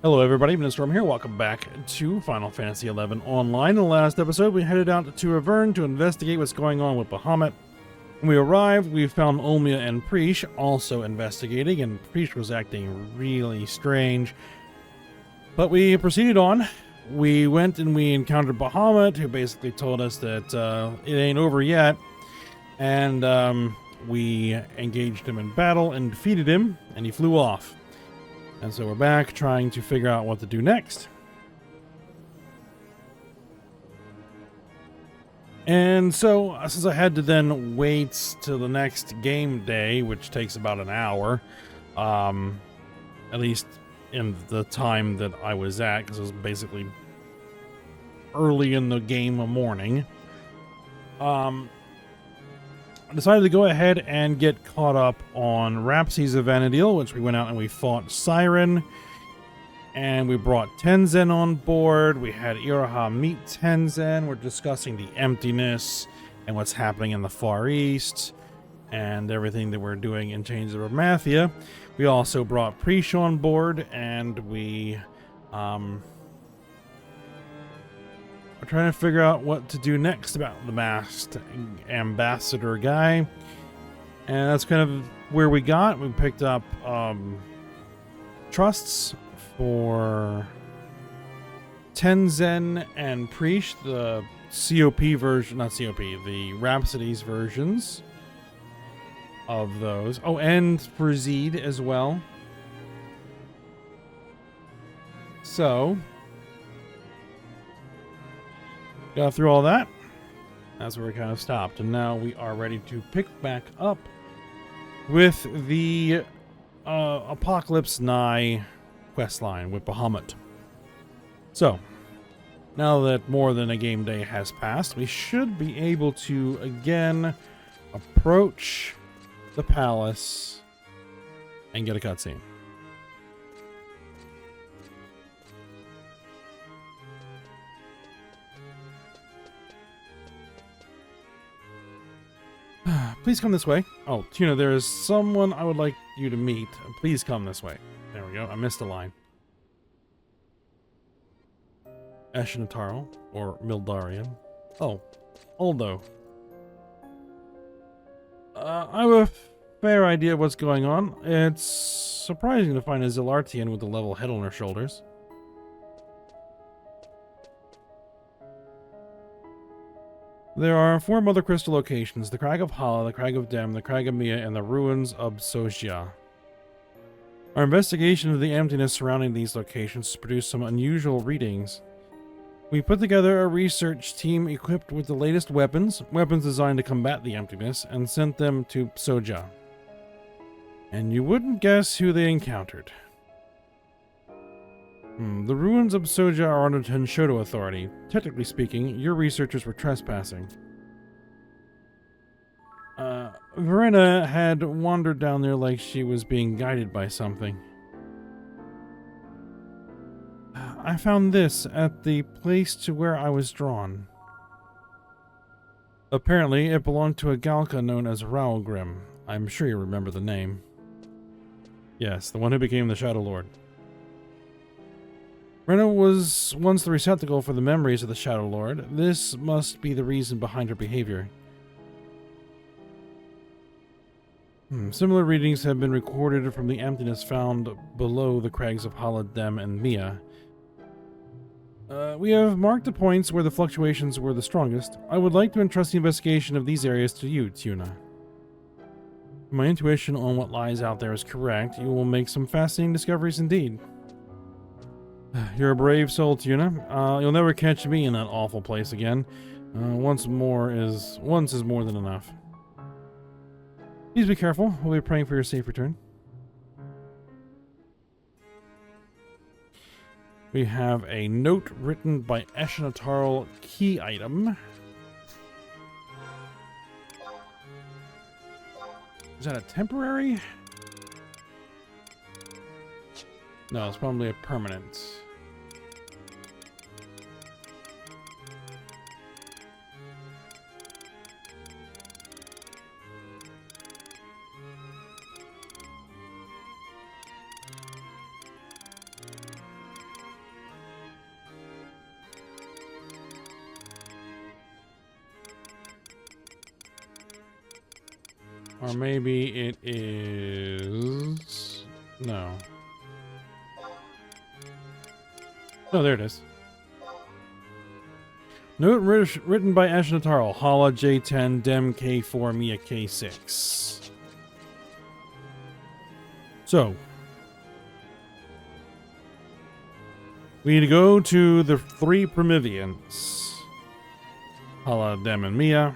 Hello everybody, Storm here. Welcome back to Final Fantasy XI Online. In the last episode, we headed out to Avern to investigate what's going on with Bahamut. When we arrived, we found Olmia and Preesh also investigating, and Preesh was acting really strange. But we proceeded on. We went and we encountered Bahamut, who basically told us that it ain't over yet. And we engaged him in battle and defeated him, and he flew off. And so we're back trying to figure out what to do next. And so, since I had to then wait till the next game day, which takes about an hour, at least in the time that I was at, because it was basically early in the game morning, I decided to go ahead and get caught up on Rhapsodies of Vana'diel, which we went out and we fought Siren, and we brought Tenzen on board. We had Iroha meet Tenzen. We're discussing the emptiness and what's happening in the Far East and everything that we're doing in Chains of Armathia. We also brought Preesh on board, and we we're trying to figure out what to do next about the masked ambassador guy. And that's kind of where we got. We picked up trusts for Tenzen and Preesh, the COP version, not COP, the Rhapsodies versions of those. Oh, and for Zed as well. So got through all that. That's where we kind of stopped. And now we are ready to pick back up with the Apocalypse Nigh questline with Bahamut. So, now that more than a game day has passed, we should be able to again approach the palace and get a cutscene. Please come this way. Oh, Tuna, there is someone I would like you to meet. Please come this way. There we go. I missed a line. Ashnataro, or Mildarian. Oh, Aldo. I have a fair idea of what's going on. It's surprising to find a Zilartian with a level head on her shoulders. There are 4 Mother Crystal locations: the Crag of Hala, the Crag of Dem, the Crag of Mia, and the Ruins of Sosia. Our investigation of the emptiness surrounding these locations produced some unusual readings. We put together a research team equipped with the latest weapons designed to combat the emptiness, and sent them to Soja. And you wouldn't guess who they encountered. The ruins of Soja are under Tenshoto authority. Technically speaking, your researchers were trespassing. Verena had wandered down there like she was being guided by something. I found this at the place to where I was drawn. Apparently, it belonged to a Galka known as Raulgrim. I'm sure you remember the name. Yes, the one who became the Shadow Lord. Rena was once the receptacle for the memories of the Shadow Lord. This must be the reason behind her behavior. Similar readings have been recorded from the emptiness found below the crags of Hala, Dem, and Mia. We have marked the points where the fluctuations were the strongest. I would like to entrust the investigation of these areas to you, Tuna. If my intuition on what lies out there is correct, you will make some fascinating discoveries indeed. You're a brave soul, Tuna. You'll never catch me in that awful place again. Once is more than enough. Please be careful. We'll be praying for your safe return. We have a note written by Ashnataro, key item. Is that a temporary? No, it's probably a permanent. Or maybe it is... No. Oh, there it is. Note written by Ashnataro, Hala J10, Dem K4, Mia K6. So, we need to go to the 3 Promyvions, Hala, Dem, and Mia,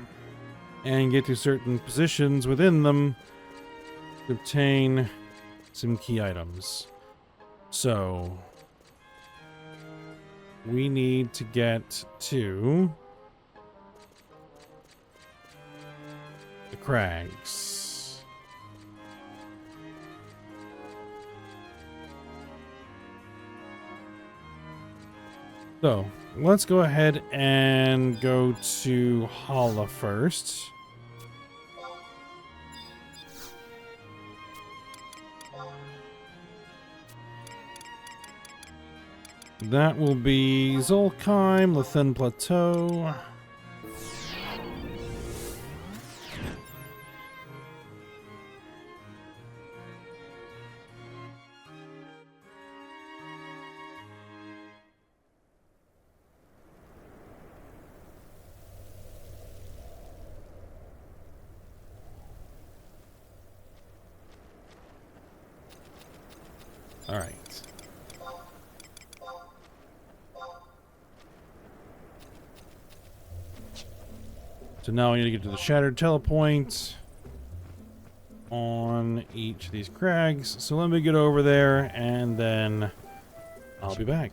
and get to certain positions within them to obtain some key items. So, we need to get to the crags. So, let's go ahead and go to Hala first. That will be Zolkheim, Lathen Plateau. All right. So now we need to get to the Shattered Telepoint on each of these crags. So let me get over there and then I'll be back.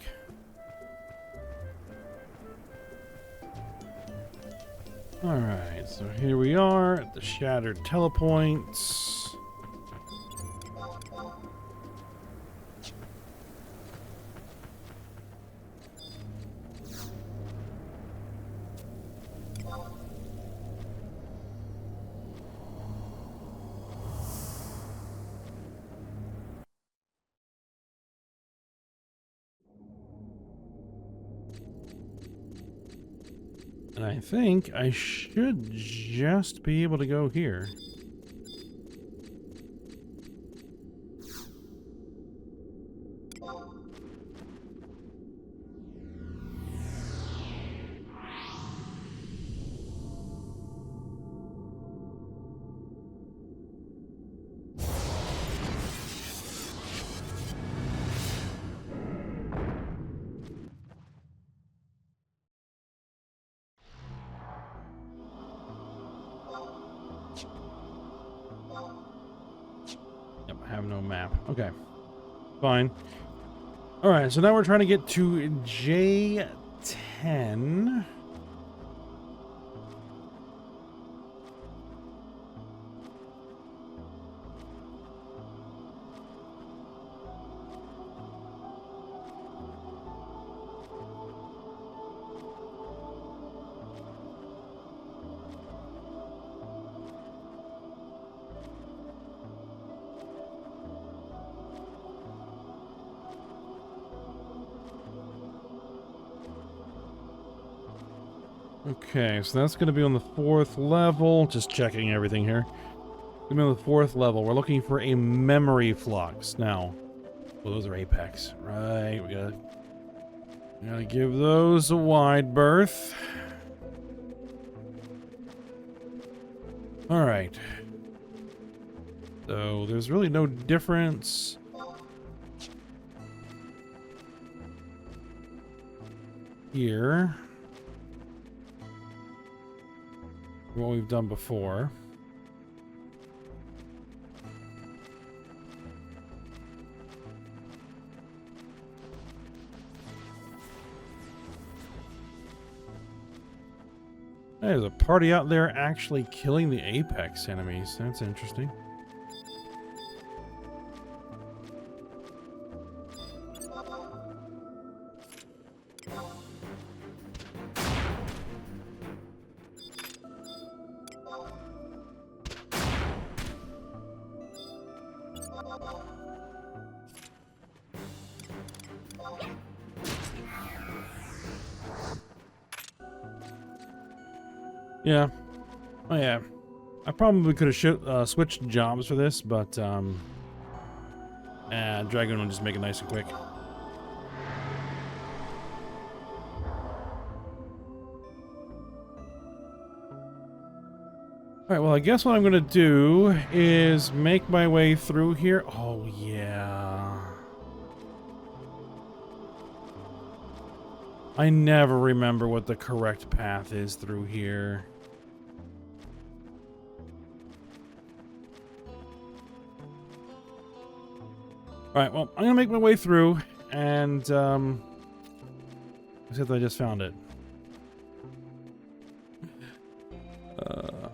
Alright, so here we are at the Shattered Telepoints. And I think I should just be able to go here. Yep, I have no map. Okay. Fine. Alright, so now we're trying to get to J10. Okay, so that's going to be on the 4th level. Just checking everything here. Going to be on the 4th level. We're looking for a memory flux. Now, well, those are apex. Right, we gotta give those a wide berth. Alright. So, there's really no difference here. What we've done before. There's a party out there actually killing the Apex enemies. That's interesting. Yeah. Oh, yeah. I probably could have switched jobs for this, but Dragoon will just make it nice and quick. Alright, well, I guess what I'm gonna do is make my way through here. Oh, yeah. I never remember what the correct path is through here. Alright, well, I'm gonna make my way through, and, except I just found it.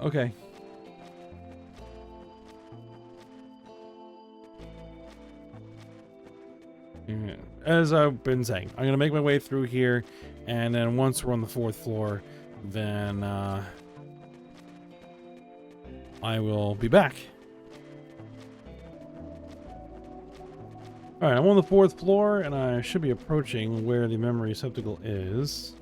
Okay. As I've been saying, I'm gonna make my way through here, and then once we're on the 4th floor, then I will be back. Alright, I'm on the 4th floor, and I should be approaching where the memory receptacle is.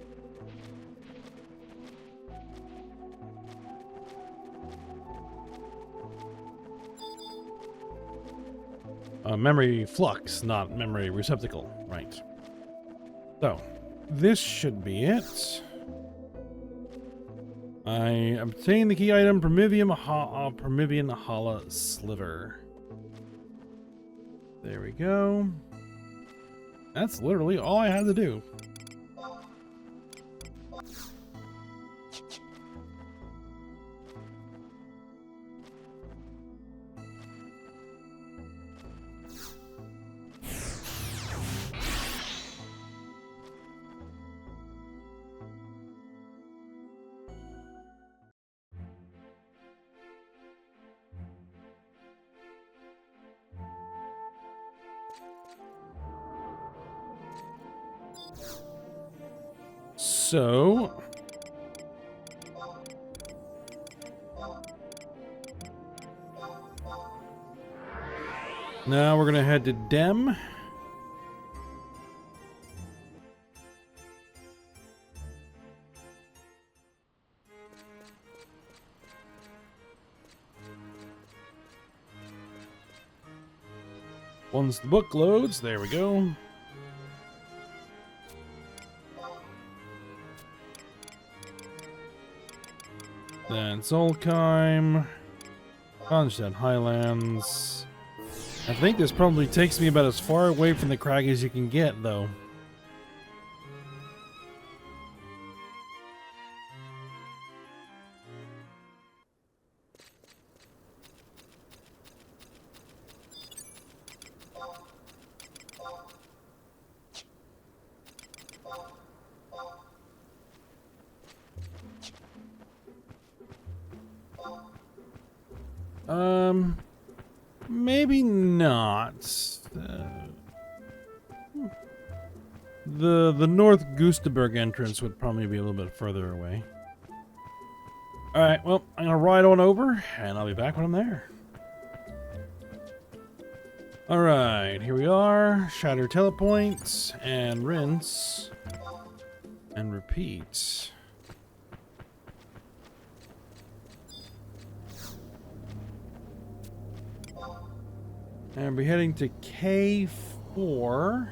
Memory flux, not memory receptacle. Right. So, this should be it. I obtained the key item, Promyvion Hala Sliver. There we go. That's literally all I had to do. So, now we're gonna head to Dem. Once the book loads, there we go. Then Solkheim, Konstadt Highlands. I think this probably takes me about as far away from the crag as you can get, though. Maybe not. The North Gustaberg entrance would probably be a little bit further away. Alright, well, I'm gonna ride on over, and I'll be back when I'm there. Alright, here we are. Shatter telepoints, and rinse, and repeat. And we're heading to K4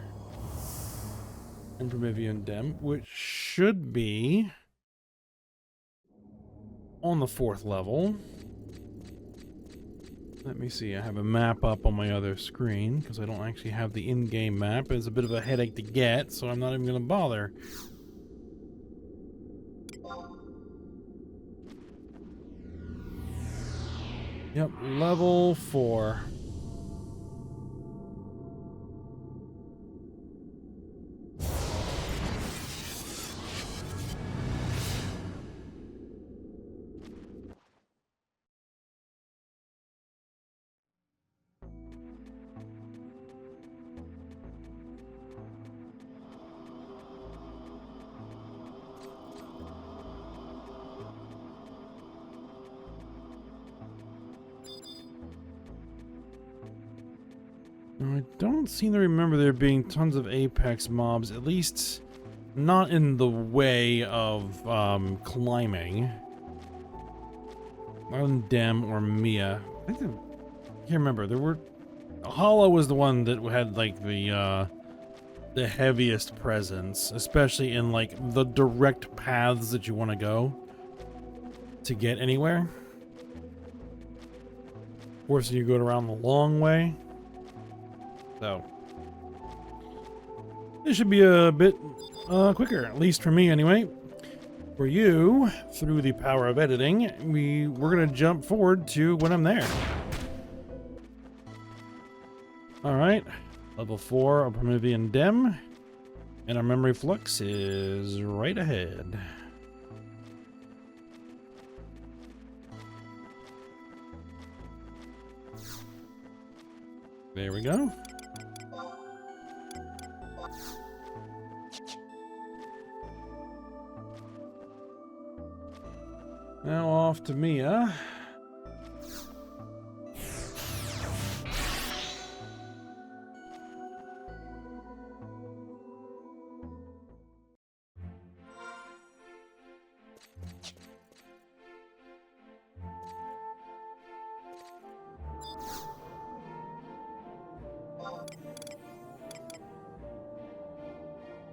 in Promyvion Dem, which should be on the 4th level. Let me see, I have a map up on my other screen because I don't actually have the in-game map. It's a bit of a headache to get, so I'm not even going to bother. Yep, level 4. I don't seem to remember there being tons of Apex mobs, at least not in the way of climbing. Dem or Mia. I can't remember. There were Hollow was the one that had like the heaviest presence, especially in like the direct paths that you want to go to get anywhere. Forcing you to go around the long way. So this should be a bit quicker, at least for me anyway. For you, through the power of editing, we're gonna jump forward to when I'm there. Alright, level 4 of Promyvion Dem, and our memory flux is right ahead. There we go. Now off to Mia.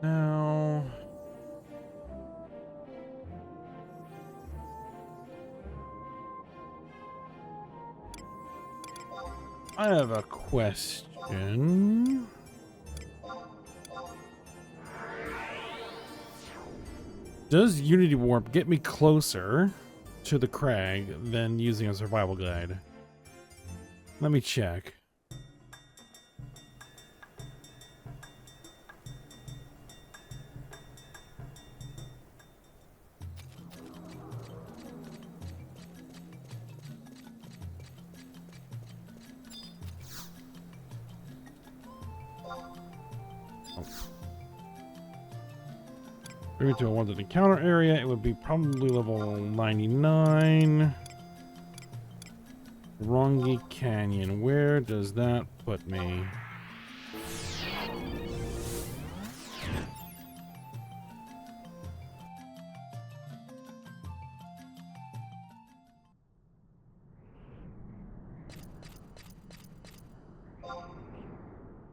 Now, I have a question. Does Unity Warp get me closer to the crag than using a survival guide? Let me check. Maybe to a wanted encounter area, it would be probably level 99. Rongi Canyon, where does that put me?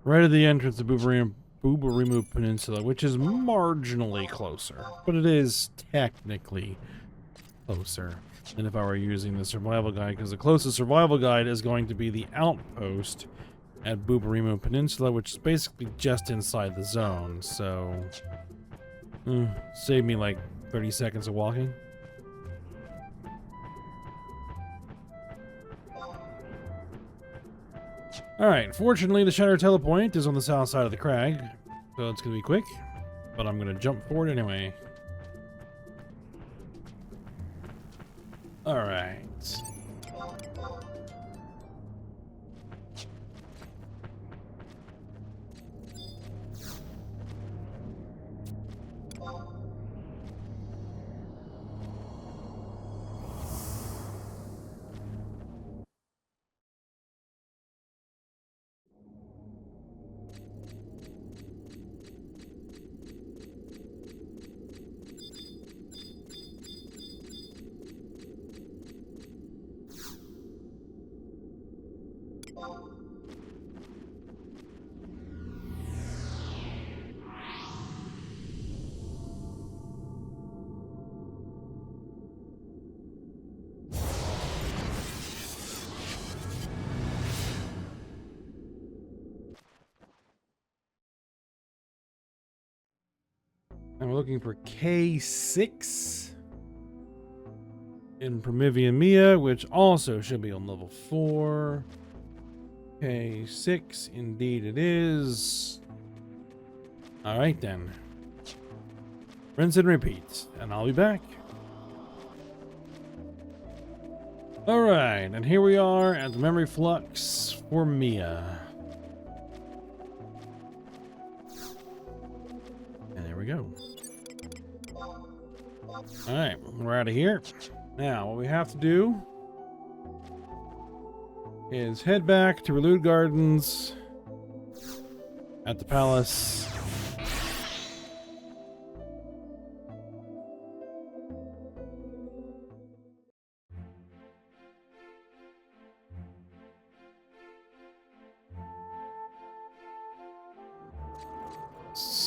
Right at the entrance of Buburimu Peninsula, which is marginally closer, but it is technically closer than if I were using the survival guide, because the closest survival guide is going to be the outpost at Buburimu Peninsula, which is basically just inside the zone, so save me like 30 seconds of walking. Alright, fortunately the Shadow Telepoint is on the south side of the crag, so it's going to be quick, but I'm going to jump forward anyway. Alright. And we're looking for K6 in Promyvion Mia, which also should be on level 4. K6, indeed it is. Alright then. Rinse and repeat, and I'll be back. Alright, and here we are at the memory flux for Mia. And there we go. Alright, we're out of here. Now, what we have to do is head back to Relude Gardens at the palace.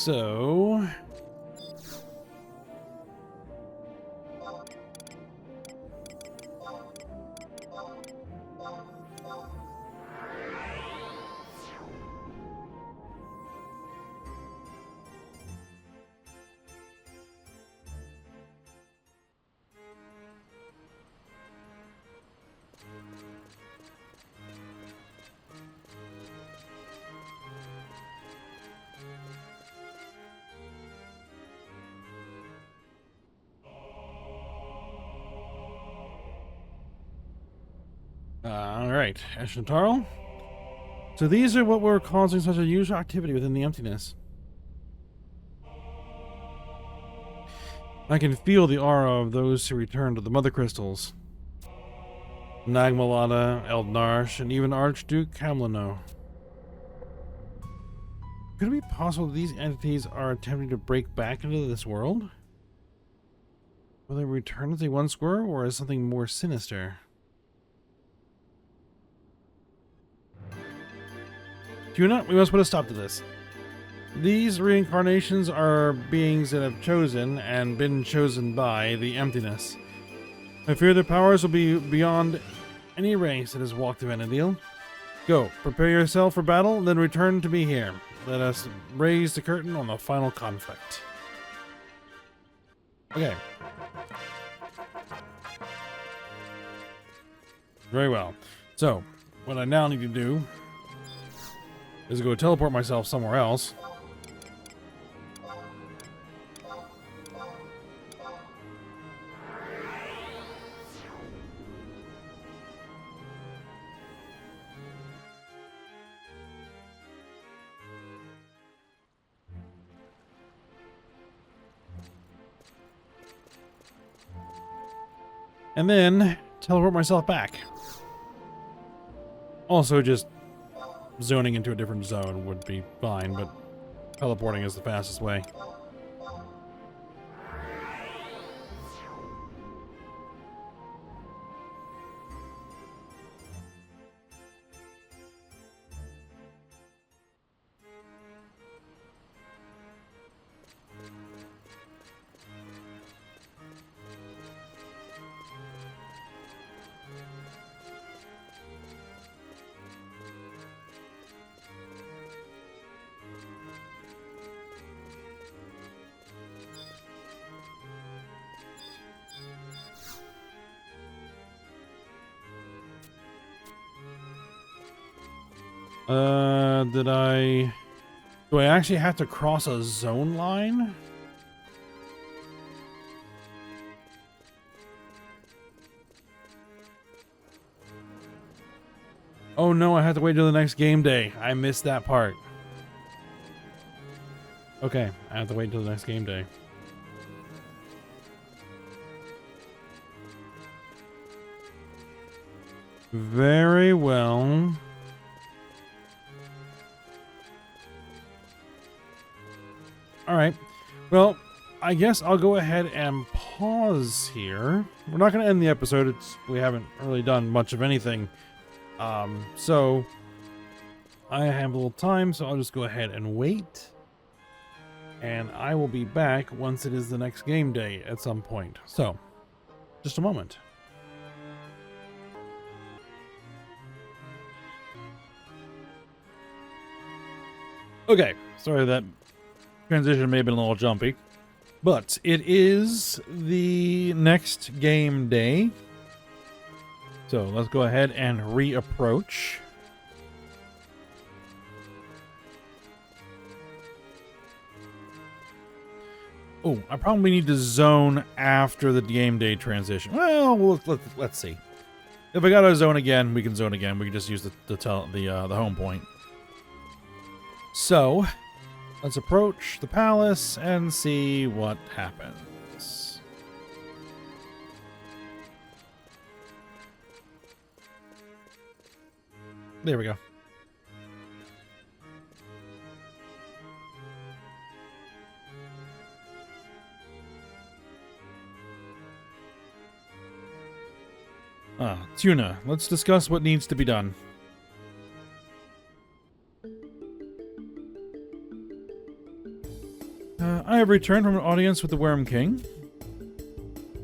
So... Alright, Eshnataro. So these are what were causing such a huge activity within the emptiness. I can feel the aura of those who return to the Mother Crystals. Nagmalada, Eldnarsh, and even Archduke Kamlano. Could it be possible that these entities are attempting to break back into this world? Will they return as they once were, or as something more sinister? Tuna, we must put a stop to this. These reincarnations are beings that have chosen and been chosen by the emptiness. I fear their powers will be beyond any race that has walked the Vana'diel. Go, prepare yourself for battle, then return to me here. Let us raise the curtain on the final conflict. Okay. Very well. So, what I now need to do is go teleport myself somewhere else. And then teleport myself back. Also, just zoning into a different zone would be fine, but teleporting is the fastest way. Do I actually have to cross a zone line? Oh no, I have to wait till the next game day. I missed that part. Okay, I have to wait till the next game day. Very well. Alright, well, I guess I'll go ahead and pause here. We're not going to end the episode. We haven't really done much of anything. So, I have a little time, so I'll just go ahead and wait. And I will be back once it is the next game day at some point. So, just a moment. Okay, sorry that transition may have been a little jumpy, but it is the next game day. So let's go ahead and reapproach. Oh, I probably need to zone after the game day transition. Well, let's see. If I got to zone again, we can zone again. We can just use the home point. So, let's approach the palace and see what happens. There we go. Tuna, let's discuss what needs to be done. I have returned from an audience with the Worm King.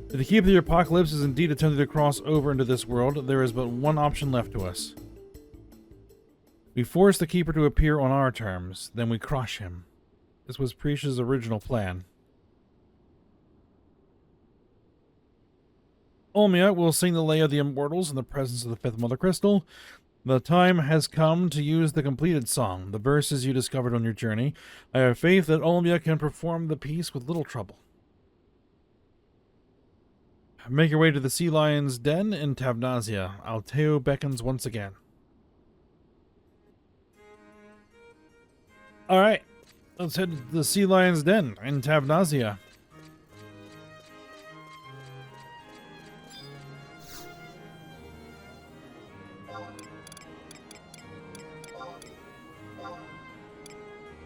If the Keeper of the Apocalypse is indeed attempting to cross over into this world, there is but one option left to us. We force the Keeper to appear on our terms, then we crush him. This was Prish's original plan. Olmia will sing the Lay of the Immortals in the presence of the Fifth Mother Crystal. The time has come to use the completed song, the verses you discovered on your journey. I have faith that Olmia can perform the piece with little trouble. Make your way to the Sea Lion's Den in Tavnazia. Alteo beckons once again. Alright, let's head to the Sea Lion's Den in Tavnazia.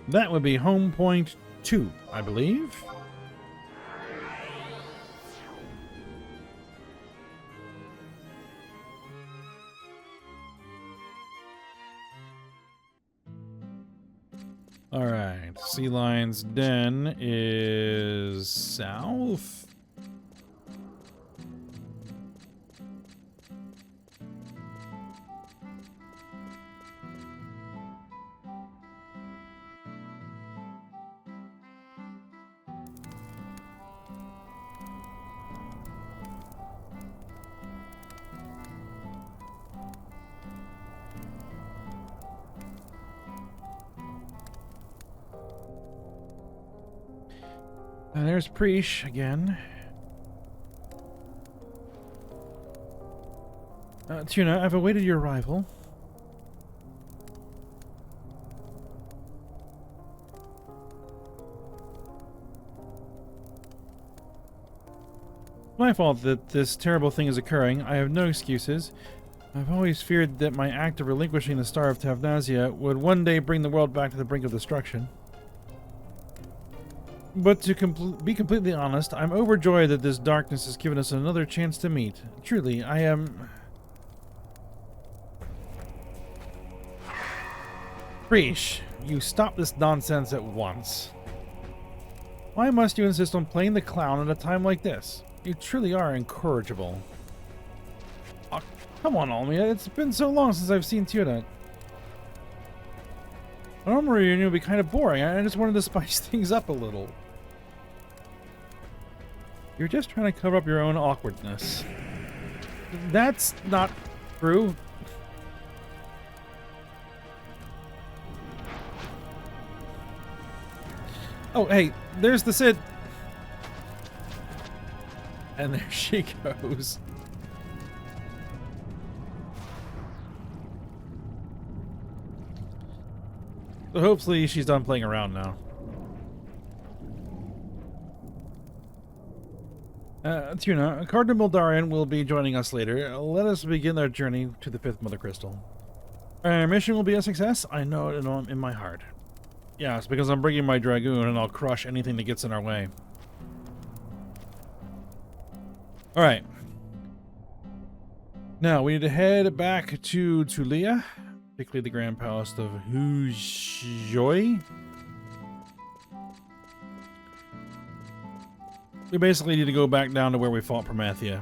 That would be home point 2, I believe. Alright, Sea Lion's Den is south. And there's Preesh again. Tuna, I've awaited your arrival. My fault that this terrible thing is occurring. I have no excuses. I've always feared that my act of relinquishing the Star of Tavnazia would one day bring the world back to the brink of destruction. But to be completely honest, I'm overjoyed that this darkness has given us another chance to meet. Truly, I am... Preesh, you stop this nonsense at once. Why must you insist on playing the clown at a time like this? You truly are incorrigible. Oh, come on, Olmia. It's been so long since I've seen Tuna. A normal reunion would be kind of boring. I just wanted to spice things up a little. You're just trying to cover up your own awkwardness. That's not true. Oh, hey, there's the Cid. And there she goes. So hopefully she's done playing around now. Tuna, Cardinal Baldarian will be joining us later. Let us begin our journey to the Fifth Mother Crystal. Our mission will be a success. I know it in my heart. Yes, because I'm bringing my Dragoon and I'll crush anything that gets in our way. Alright. Now, we need to head back to Tulia, particularly the Grand Palace of Hujoi. We basically need to go back down to where we fought Promyvion.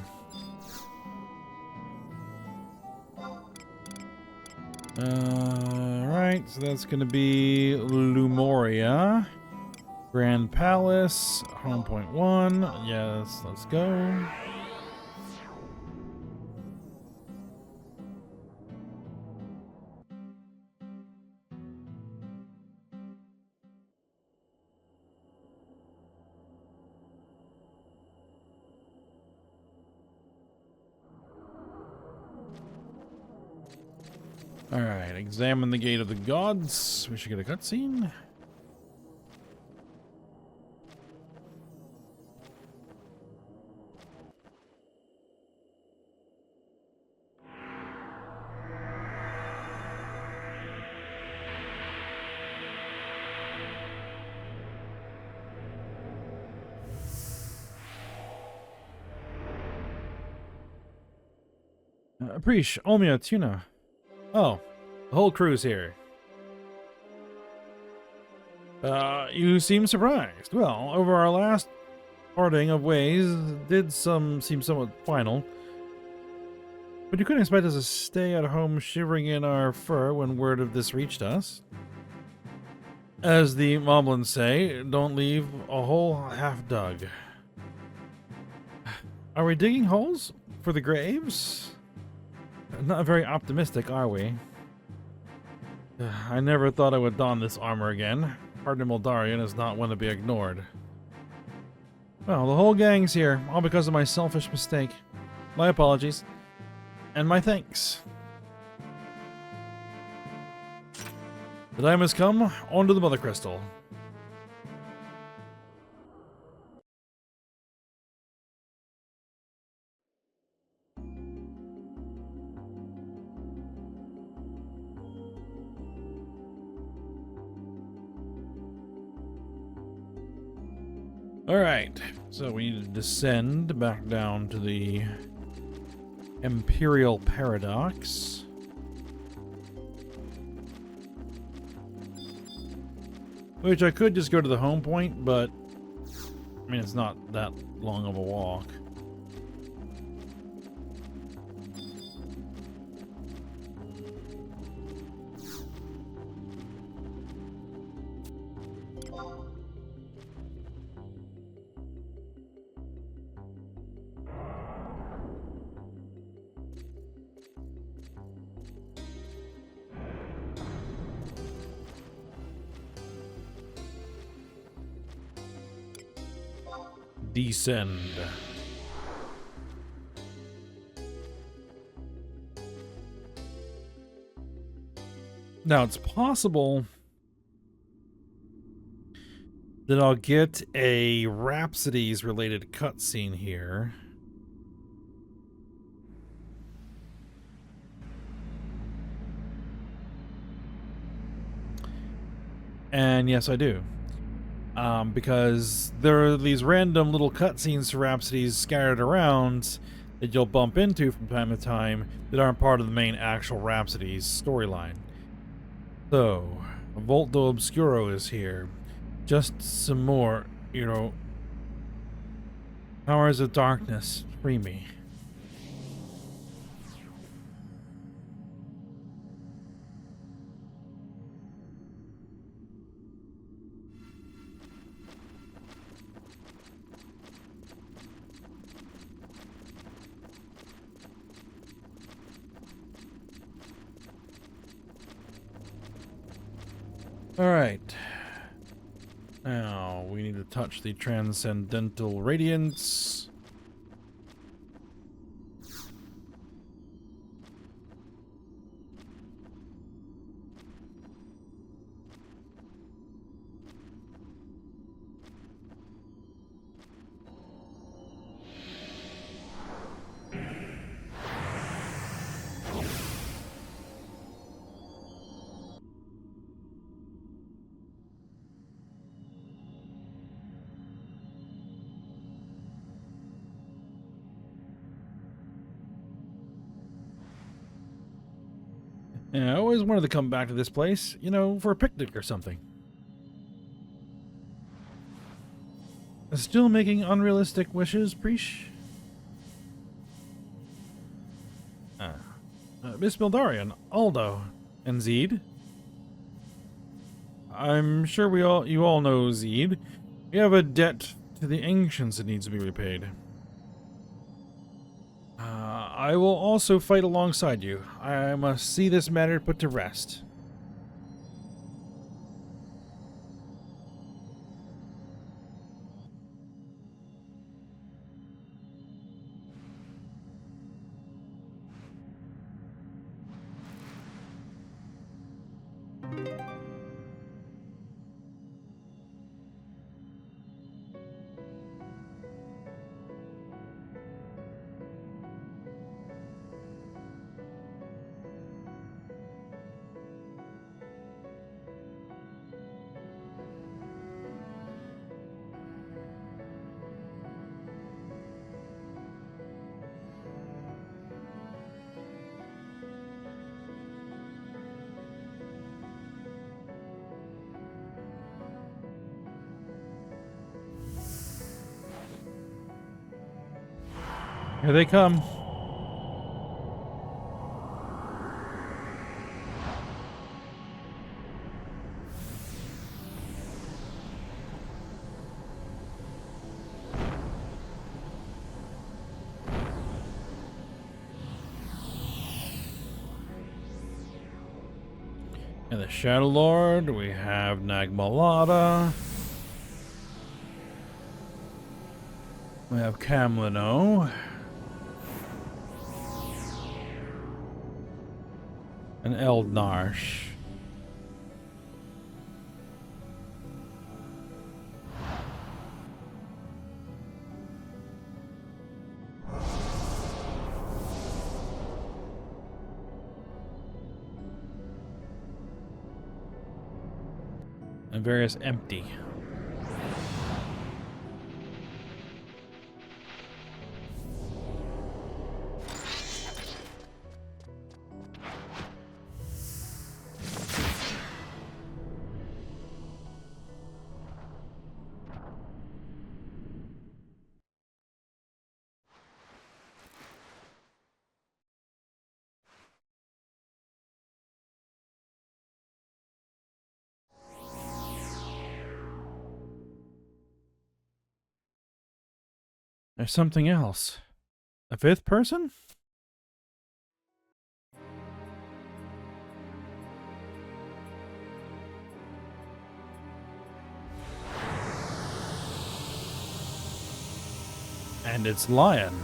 Alright, so that's going to be Lumoria. Grand Palace, home point 1. Yes, let's go. Alright, examine the Gate of the Gods. We should get a cutscene. Preesh, Olmia, Tuna. Oh, the whole crew's here. You seem surprised. Well, over our last parting of ways did seem somewhat final. But you couldn't expect us to stay at home shivering in our fur when word of this reached us. As the Moblins say, don't leave a hole half dug. Are we digging holes for the graves? Not very optimistic, are we? I never thought I would don this armor again. Cardinal Darian is not one to be ignored. Well, the whole gang's here, all because of my selfish mistake. My apologies. And my thanks. The time has come, onto the Mother Crystal. Alright, so we need to descend back down to the Imperial Paradox. Which I could just go to the home point, but I mean, it's not that long of a walk. Descend. Now, it's possible that I'll get a Rhapsodies related cutscene here. And yes, I do. Because there are these random little cutscenes to Rhapsodies scattered around that you'll bump into from time to time that aren't part of the main actual Rhapsodies storyline. So, Volto Obscuro is here. Just some more, you know, powers of darkness, free me. Alright. Now, we need to touch the Transcendental Radiance. Yeah, I always wanted to come back to this place, you know, for a picnic or something. Still making unrealistic wishes, Preesh? Miss Mildarian, Aldo, and Zeed. I'm sure you all know Zeed. We have a debt to the ancients that needs to be repaid. I will also fight alongside you. I must see this matter put to rest. Here they come. And the Shadow Lord, we have Nagmalata. We have Camlino. And Eldnarsh. And various empty. There's something else. A fifth person? And it's Lion.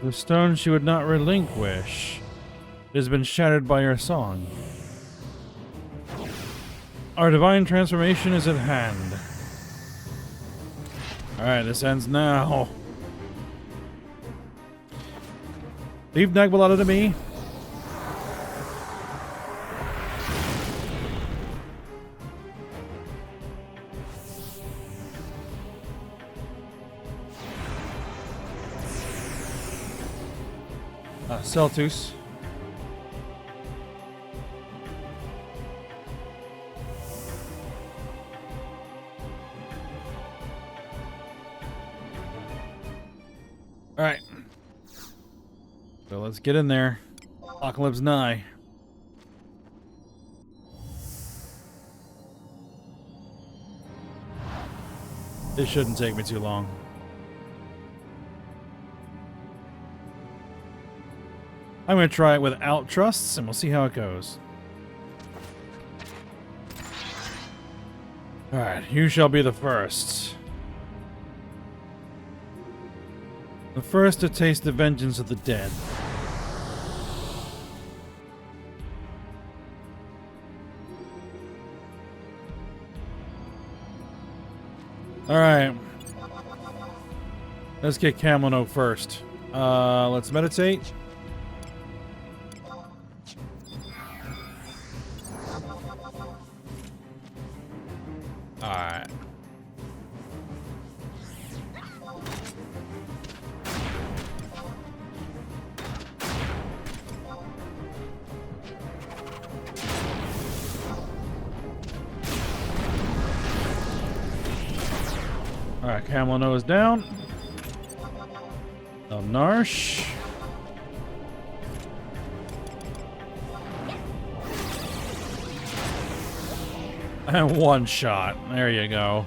The stone she would not relinquish. It has been shattered by your song. Our divine transformation is at hand. Alright, this ends now. Leave Nagbalata to me. Celtus. Alright. So let's get in there. Apocalypse nigh. This shouldn't take me too long. I'm going to try it without trusts, and we'll see how it goes. Alright, you shall be the first. The first to taste the vengeance of the dead. Alright. Let's get Camlino first. Let's meditate. Alright. Alright, Camlino is down. Narsh. And one shot. There you go.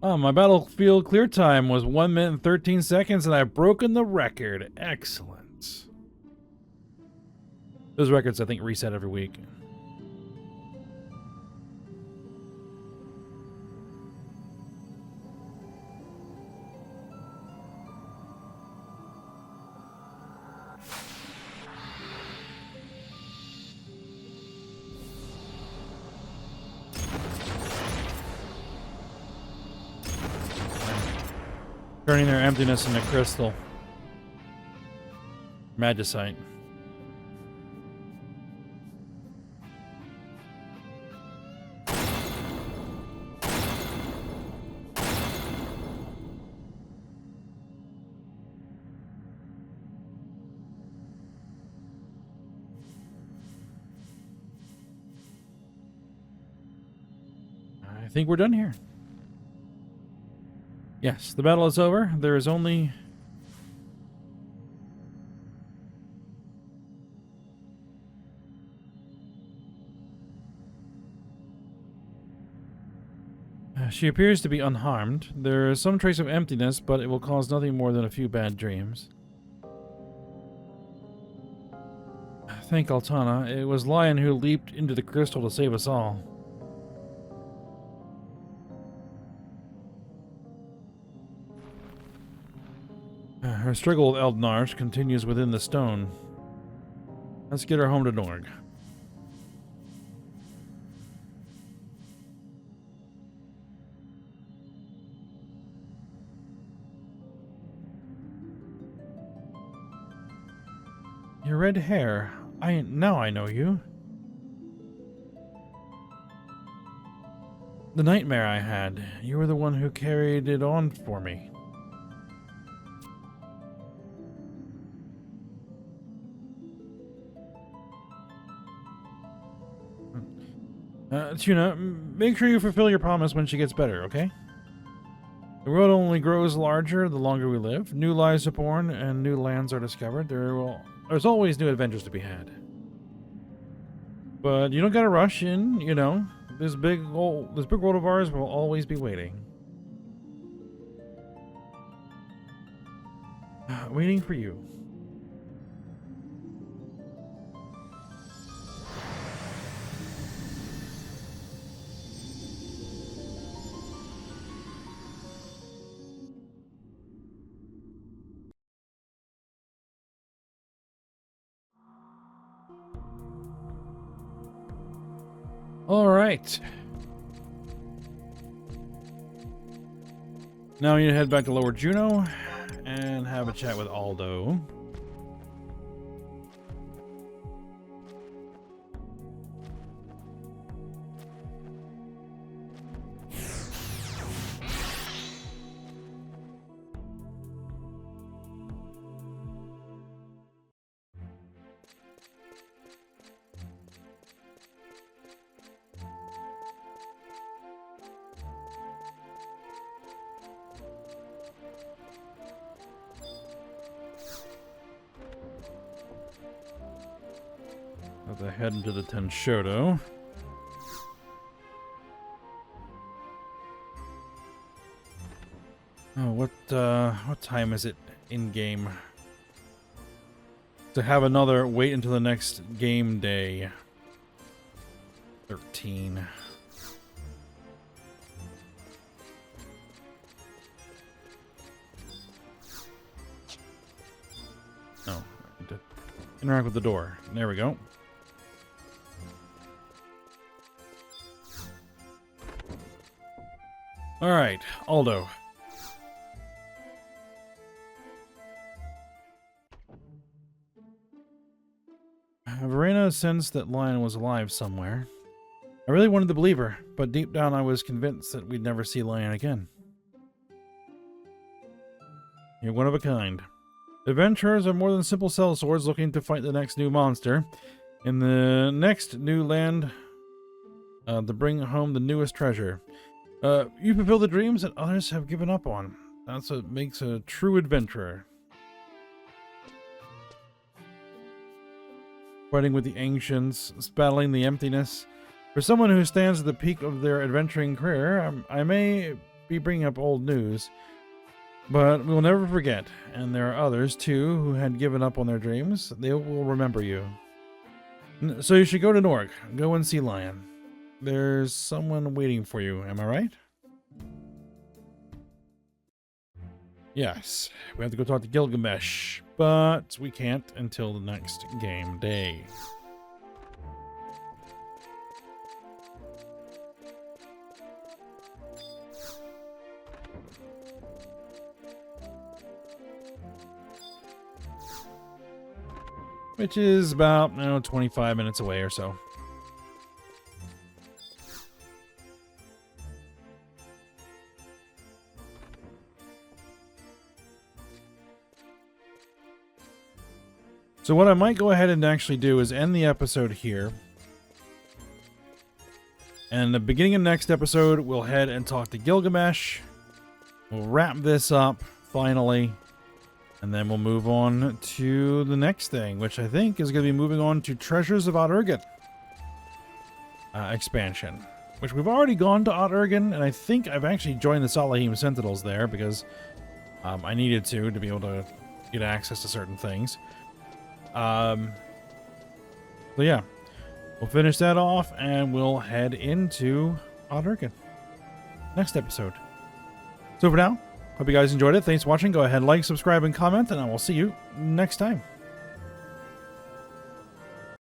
Oh, my battlefield clear time was 1 minute and 13 seconds, and I've broken the record. Excellent. Those records, I think, reset every week. Turning their emptiness into crystal. Magicite. I think we're done here. Yes, the battle is over. There is only... She appears to be unharmed. There is some trace of emptiness, but it will cause nothing more than a few bad dreams. Thank Altana. It was Lion who leaped into the crystal to save us all. Her struggle with Eldnarsh continues within the stone. Let's get her home to Norg. Your red hair. Now I know you. The nightmare I had. You were the one who carried it on for me. Tuna, make sure you fulfill your promise when she gets better, okay? The world only grows larger the longer we live. New lives are born and new lands are discovered. There's always new adventures to be had. But you don't gotta rush in, you know. This big world of ours will always be waiting. Waiting for you. All right. Now we need to head back to Lower Juno and have a chat with Aldo. As I head into the Tenshodo. Oh, what time is it in game? To have another wait until the next game day. 13. Oh, I need to interact with the door. There we go. All right, Aldo. Verena sensed that Lion was alive somewhere. I really wanted to believe her, but deep down I was convinced that we'd never see Lion again. You're one of a kind. Adventurers are more than simple sellswords looking to fight the next new monster. In the next new land, to bring home the newest treasure. You fulfill the dreams that others have given up on. That's what makes a true adventurer. Fighting with the ancients, battling the emptiness. For someone who stands at the peak of their adventuring career, I may be bringing up old news, but we'll never forget. And there are others, too, who had given up on their dreams. They will remember you. So you should go to Norg. Go and see Lion. There's someone waiting for you, am I right? Yes, we have to go talk to Gilgamesh, but we can't until the next game day. which is about, 25 minutes away or so. So what I might go ahead and actually do is end the episode here. And the beginning of next episode, we'll head and talk to Gilgamesh. We'll wrap this up, finally. And then we'll move on to the next thing, which I think is going to be moving on to Treasures of Odd-Urgen expansion. Which we've already gone to Odd-Urgen, and I think I've actually joined the Salahim Sentinels there, because I needed to be able to get access to certain things. So yeah, we'll finish that off and we'll head into Odd-Urgen next episode. So for now, hope you guys enjoyed it. Thanks for watching. Go ahead, like, subscribe, and comment, and I will see you next time.